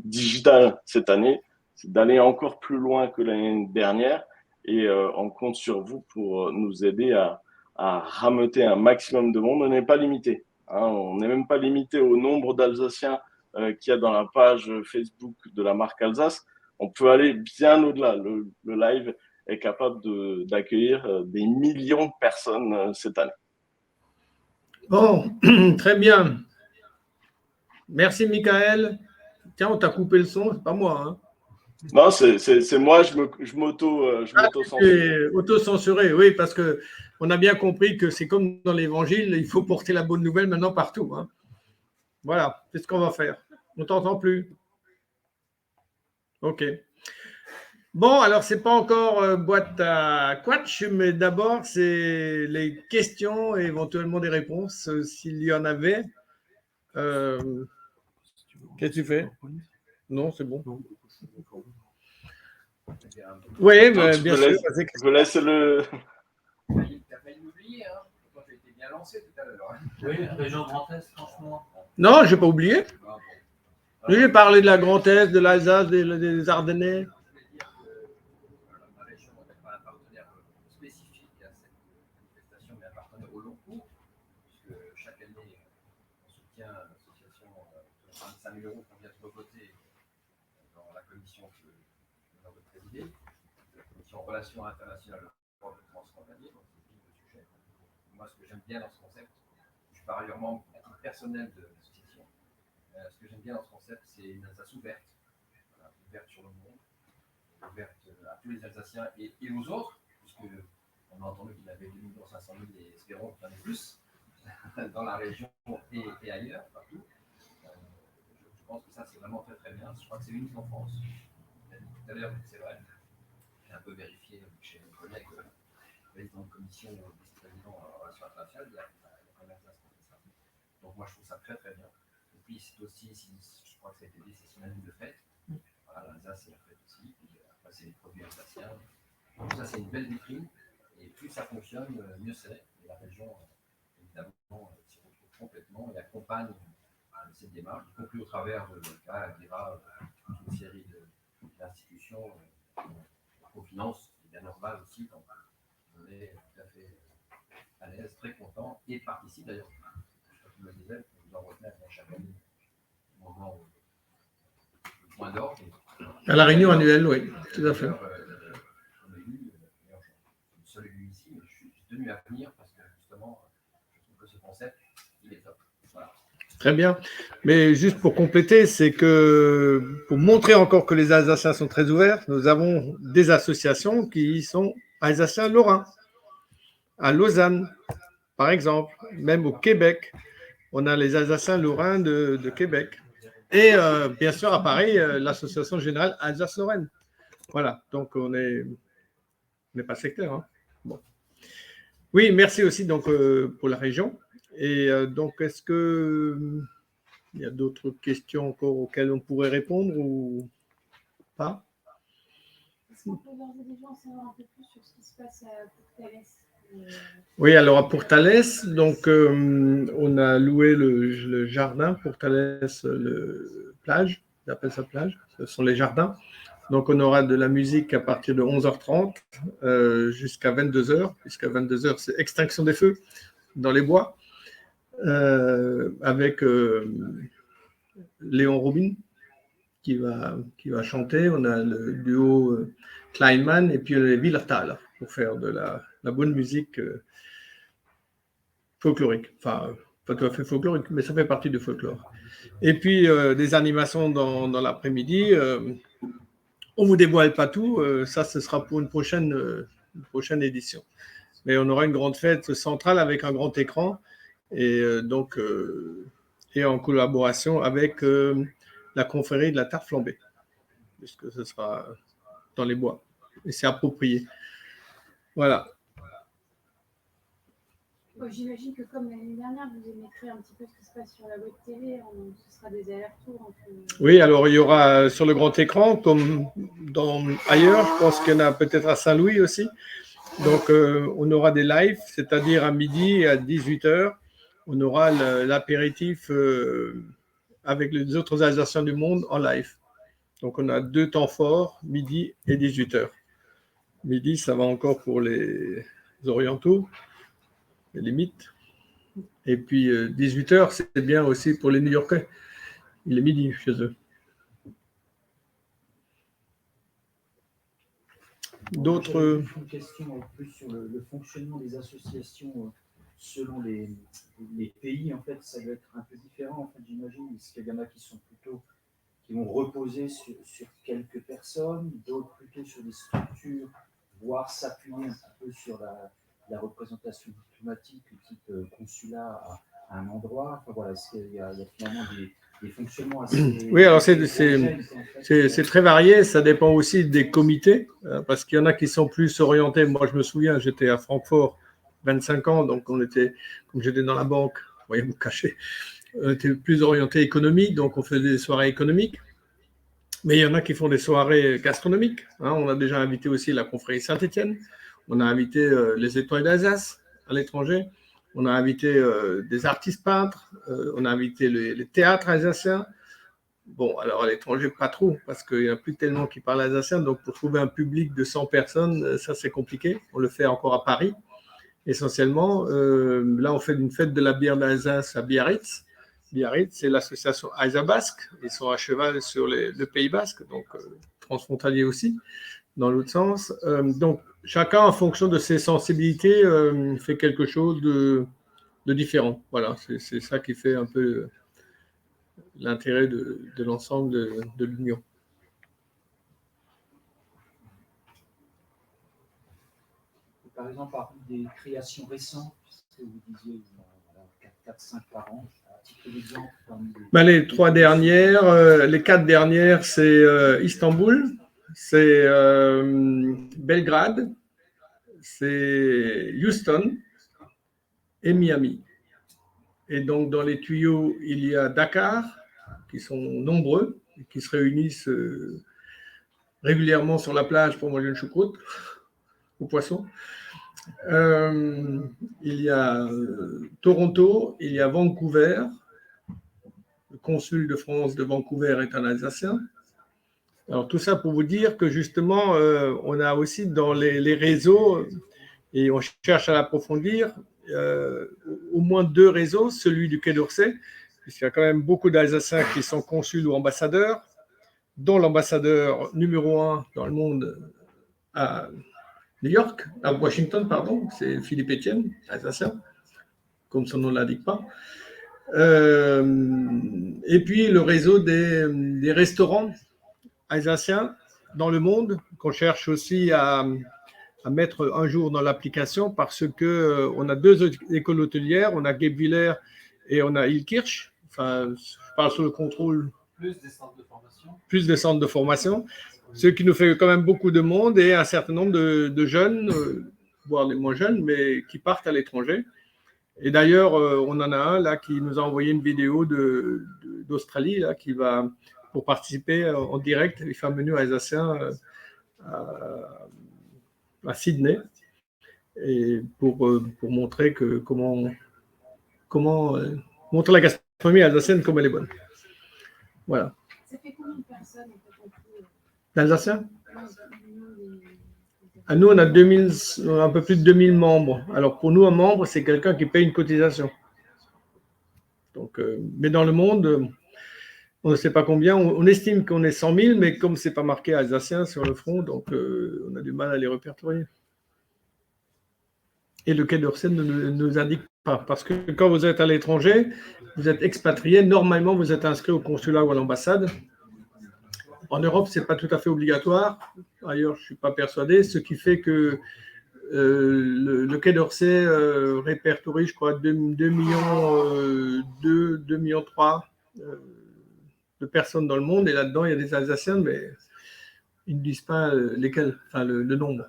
digital cette année, c'est d'aller encore plus loin que l'année dernière et on compte sur vous pour nous aider à rameuter un maximum de monde. On n'est pas limité, hein, on n'est même pas limité au nombre d'Alsaciens qu'il y a dans la page Facebook de la marque Alsace. On peut aller bien au-delà. Le live est capable d'accueillir des millions de personnes cette année. Bon, très bien. Merci, Michael. Tiens, on t'a coupé le son, c'est pas moi. Hein. Non, c'est moi, je m'auto-censure. Auto-censuré, oui, parce qu'on a bien compris que c'est comme dans l'Évangile, il faut porter la bonne nouvelle maintenant partout. Hein. Voilà, c'est ce qu'on va faire. On ne t'entend plus. OK. Bon, alors, ce n'est pas encore boîte à quatch, mais d'abord, c'est les questions et éventuellement des réponses, s'il y en avait. Qu'est-ce que tu fais? Non, c'est bon. Oui, bien sûr. Je vous laisse le... Tu n'as failli m'oublier, hein. Toi, tu as été bien lancé tout à l'heure. Oui, région Grand Est, franchement. Non, je n'ai pas oublié. J'ai parlé de la Grand Est, de l'Alsace, des Ardennais. La région n'est pas un partenaire spécifique à cette manifestation, mais un partenaire au long cours, puisque chaque année, on soutient l'association de 25 000 € qu'on vient de voter dans la commission que nous avons présidée, la commission relations internationales de transfrontalier, donc c'est le sujet. Moi, ce que j'aime bien dans ce concept, je suis par ailleurs membre à titre personnel de l'association. Ce que j'aime bien dans ce concept, c'est une Alsace ouverte, voilà, ouverte sur le monde, ouverte à tous les Alsaciens et aux autres, puisque on a entendu qu'il y avait 2 500 000 et espérons qu'il y en ait plus dans la région et ailleurs, partout. Je pense que ça, c'est vraiment très très bien. Je crois que c'est unique en France. Je l'ai dit tout à l'heure, c'est vrai. J'ai un peu vérifié chez mes collègues, président de commission, vice-président en relations internationales, il y a quand même Alsace qui fait ça. Donc moi, je trouve ça très très bien. Et puis c'est aussi, je crois que ça a été dit, c'est synonyme de fête. Voilà, l'Alsace, c'est la fête aussi. Puis après, c'est les produits alsaciens. Donc ça, c'est une belle vitrine. Et plus ça fonctionne, mieux c'est. Et la région, évidemment, s'y retrouve complètement et accompagne cette démarche, y compris au travers de l'OCA, Adira, toute une série d'institutions qu'on finance, c'est bien normal aussi. Donc, on est tout à fait à l'aise, très content et participe d'ailleurs. Je me disais, on doit retenir dans chaque année le moment le point d'orgue. À la réunion annuelle, oui, tout à fait. On a eu, je suis le seul élu ici, mais je suis tenu à venir parce que justement, je trouve que ce concept, il est top. Voilà. Très bien. Mais juste pour compléter, c'est que pour montrer encore que les Alsaciens sont très ouverts, nous avons des associations qui sont Alsaciens lorrains. À Lausanne, par exemple, même au Québec, on a les Alsaciens lorrains de Québec. Et bien sûr, à Paris, l'association générale Alsace-Lorraine. Voilà, donc on n'est pas sectaire. Hein. Bon. Oui, merci aussi donc, pour la région. Et donc, est-ce qu'il y a d'autres questions encore auxquelles on pourrait répondre ou pas? Est-ce qu'on peut d'ores et déjà en savoir un peu plus sur ce qui se passe pour Thales? Oui, alors pour Thales, donc on a loué le jardin pour Thales, le plage, on appelle ça plage, ce sont les jardins. Donc on aura de la musique à partir de 11h30 jusqu'à 22h, puisqu'à 22h c'est extinction des feux dans les bois, avec Léon Robin qui va chanter. On a le duo Kleinman et puis les Willertal pour faire de la bonne musique folklorique. Enfin, pas tout à fait folklorique, mais ça fait partie du folklore. Et puis, des animations dans l'après-midi. On ne vous dévoile pas tout. Ça, ce sera pour une prochaine édition. Mais on aura une grande fête centrale avec un grand écran et donc et en collaboration avec la confrérie de la tarte flambée, puisque ce sera dans les bois. Et c'est approprié. Voilà. J'imagine que comme l'année dernière, vous émettrez un petit peu ce qui se passe sur la web TV, ce sera des allers-retours entre... Oui, alors il y aura sur le grand écran, comme ailleurs, je pense qu'il y en a peut-être à Saint-Louis aussi, Donc, on aura des lives, c'est-à-dire à midi et à 18h, on aura l'apéritif avec les autres Alsaciens du monde en live. Donc, on a 2 temps forts, midi et 18h. Midi, ça va encore pour les orientaux, les limites. Et puis, 18h, c'est bien aussi pour les New-Yorkais. Il est midi chez eux. D'autres. Une question plus sur le fonctionnement des associations selon les pays. En fait, ça doit être un peu différent. En fait, j'imagine. Est-ce qu'il y en a qui sont plutôt qui vont reposer sur quelques personnes, d'autres plutôt sur des structures, voire s'appuyer un petit peu sur la représentation diplomatique, type consulat à un endroit. Enfin voilà, est-ce qu'il y a finalement des fonctionnements assez. Oui, alors c'est très varié, ça dépend aussi des comités, parce qu'il y en a qui sont plus orientés. Moi, je me souviens, j'étais à Francfort 25 ans, donc comme j'étais dans la banque, vous voyez, vous cachez, on était plus orienté économique, donc on faisait des soirées économiques. Mais il y en a qui font des soirées gastronomiques. On a déjà invité aussi la confrérie Saint-Étienne, on a invité les Étoiles d'Alsace à l'étranger. On a invité des artistes peintres, on a invité les théâtres alsaciens. Bon, alors à l'étranger, pas trop, parce qu'il n'y a plus tellement qui parlent alsacien. Donc, pour trouver un public de 100 personnes, ça, c'est compliqué. On le fait encore à Paris, essentiellement. Là, on fait une fête de la bière d'Alsace à Biarritz. Biarritz, c'est l'association Alsa Basque. Ils sont à cheval sur le Pays Basque, donc transfrontalier aussi, dans l'autre sens. Donc, chacun, en fonction de ses sensibilités, fait quelque chose de différent. Voilà, c'est ça qui fait un peu l'intérêt de l'ensemble de l'Union. Par exemple, parmi des créations récentes, puisque vous disiez 4-5 par an, à titre d'exemple. Les 3 dernières, les 4 dernières, c'est Istanbul, c'est Belgrade, c'est Houston et Miami. Et donc, dans les tuyaux, il y a Dakar, qui sont nombreux, et qui se réunissent régulièrement sur la plage pour manger une choucroute aux poissons. Il y a Toronto, il y a Vancouver. Le consul de France de Vancouver est un Alsacien. Alors, tout ça pour vous dire que justement, on a aussi dans les réseaux, et on cherche à l'approfondir, au moins 2 réseaux, celui du Quai d'Orsay, puisqu'il y a quand même beaucoup d'Alsaciens qui sont consuls ou ambassadeurs, dont l'ambassadeur numéro 1 dans le monde à New York, à Washington, pardon, c'est Philippe Etienne, Alsacien, comme son nom ne l'indique pas. Et puis le réseau des restaurants alsaciens dans le monde, qu'on cherche aussi à mettre un jour dans l'application, parce que on a 2 écoles hôtelières, on a Guebwiller et on a Ilkirch. Enfin, je parle sous le contrôle. Plus des centres de formation. Plus des centres de formation, ce qui nous fait quand même beaucoup de monde et un certain nombre de jeunes, voire les moins jeunes, mais qui partent à l'étranger. Et d'ailleurs, on en a un là qui nous a envoyé une vidéo d'Australie là, qui va pour participer en direct, les femmes venues alsaciens à Sydney, et pour montrer comment montrer la gastronomie alsacienne comme elle est bonne. Voilà. Ça fait combien de personnes en fait, d'Alsaciens? Nous, on a un peu plus de 2000 membres. Alors, pour nous, un membre, c'est quelqu'un qui paye une cotisation. Donc, mais dans le monde, on ne sait pas combien. On estime qu'on est 100 000, mais comme ce n'est pas marqué alsacien sur le front, donc on a du mal à les répertorier. Et le Quai d'Orsay ne nous indique pas. Parce que quand vous êtes à l'étranger, vous êtes expatrié, normalement, vous êtes inscrit au consulat ou à l'ambassade. En Europe, ce n'est pas tout à fait obligatoire. Ailleurs, je ne suis pas persuadé. Ce qui fait que le Quai d'Orsay répertorie, je crois, 2 millions 2 millions 3 de personnes dans le monde. Et là-dedans, il y a des Alsaciens, mais ils ne disent pas lesquels, enfin le nombre.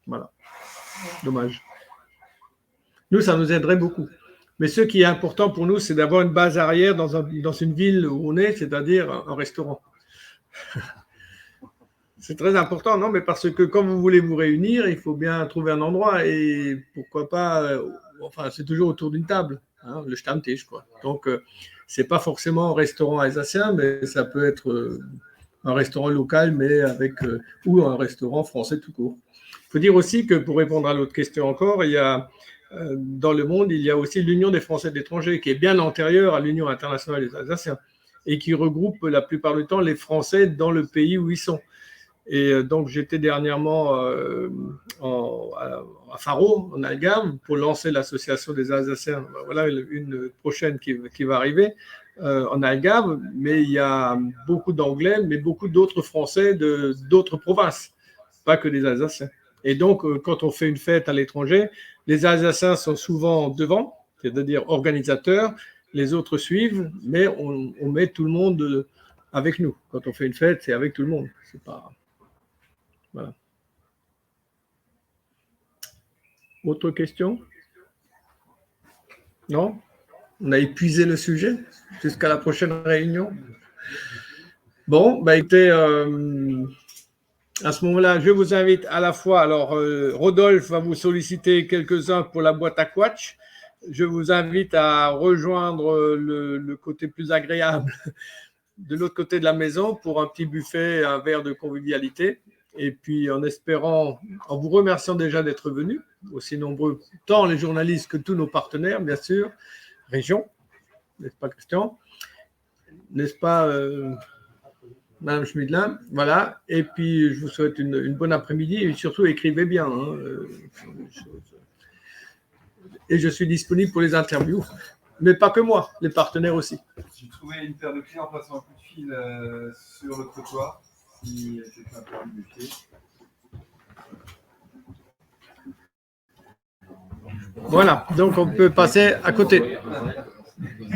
Voilà. Dommage. Nous, ça nous aiderait beaucoup. Mais ce qui est important pour nous, c'est d'avoir une base arrière dans une ville où on est, c'est-à-dire un restaurant. C'est très important, non? Mais parce que quand vous voulez vous réunir, il faut bien trouver un endroit et pourquoi pas, enfin, c'est toujours autour d'une table, hein, le Stammtisch, quoi. Donc, c'est pas forcément un restaurant alsacien, mais ça peut être un restaurant local, mais avec, ou un restaurant français tout court. Il faut dire aussi que, pour répondre à l'autre question encore, il y a, dans le monde, il y a aussi l'Union des Français de l'étranger, qui est bien antérieure à l'Union internationale des Alsaciens et qui regroupe la plupart du temps les Français dans le pays où ils sont. Et donc, j'étais dernièrement à Faro, en Algarve, pour lancer l'association des Alsaciens. Voilà une prochaine qui va arriver en Algarve, mais il y a beaucoup d'Anglais, mais beaucoup d'autres Français d'autres provinces, pas que des Alsaciens. Et donc, quand on fait une fête à l'étranger, les Alsaciens sont souvent devant, c'est-à-dire organisateurs, les autres suivent, mais on met tout le monde avec nous. Quand on fait une fête, c'est avec tout le monde. C'est pas... Voilà. Autre question? Non? On a épuisé le sujet jusqu'à la prochaine réunion. Bon, bah écoutez, à ce moment-là, je vous invite à la fois, alors Rodolphe va vous solliciter quelques-uns pour la boîte à quatsch. Je vous invite à rejoindre le côté plus agréable de l'autre côté de la maison pour un petit buffet, un verre de convivialité. Et puis, en espérant, en vous remerciant déjà d'être venus, aussi nombreux, tant les journalistes que tous nos partenaires, bien sûr, région, n'est-ce pas, Christian? N'est-ce pas, Madame Schmidlin? Voilà. Et puis, je vous souhaite une bonne après-midi et surtout, écrivez bien. Hein, et je suis disponible pour les interviews, mais pas que moi, les partenaires aussi. J'ai trouvé une paire de clés en passant un coup de fil sur le trottoir. Si quelqu'un peut vérifier. Voilà, donc on peut passer à côté.